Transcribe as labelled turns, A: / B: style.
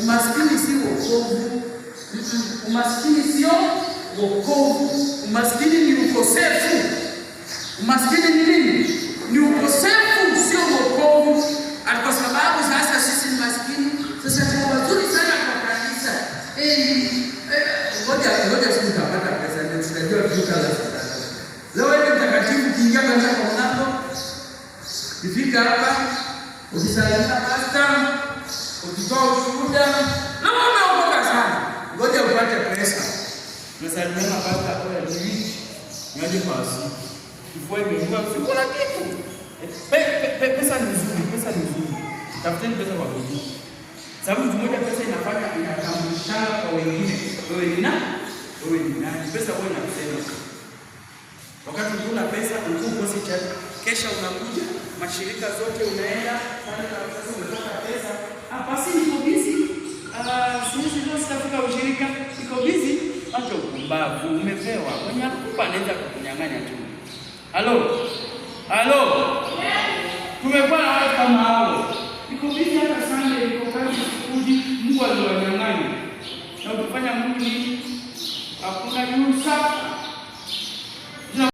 A: Umaskini si wokovu. Umaskini sio wokovu. Umaskini ni ukosefu. Umaskini ni nini? Ni ukosefu, sio wokovu. Kwa sababu sasa sisi ni maskini. Sasa tuko wazuri sana kwa kanisa. Ngoja siku utapata pesa ndio tunajua duka la sadaka. Leo wewe mtakatifu kiingia kanisa kwa mlango. Ifika hapa, ukisalimia pastor, ukitoa ushuhuda, na unaokoka sana. Ngoja upate pesa. Unasalimia pastor kwa ajili nyaje pasi. Kifua imeingia usiku na kitu. Pesa ni nzuri, pesa ni nzuri. Tafuteni pesa kwa bidii. Sababu mmoja pesa inafanya inatambulishana kwa wengine. Wewe ni nani? Wewe ni nani? Pesa wewe unasema. Wakati una pesa unakosa chati. Kesha unakuja, mashirika zote unaenda, pale na pesa unapata pesa. Basi niko busy. Sisi ndio sitafika ushirika. Niko busy. Acha ukumbavu, umepewa. Mwenye akupa anaweza kukunyang'anya tu. Halo? Halo? Tumekuwa na watu kama hao. Niko busy hata Sunday, niko kazi kuji, Mungu aliwanyang'anya. Na ukifanya Mungu ni hakuna yusa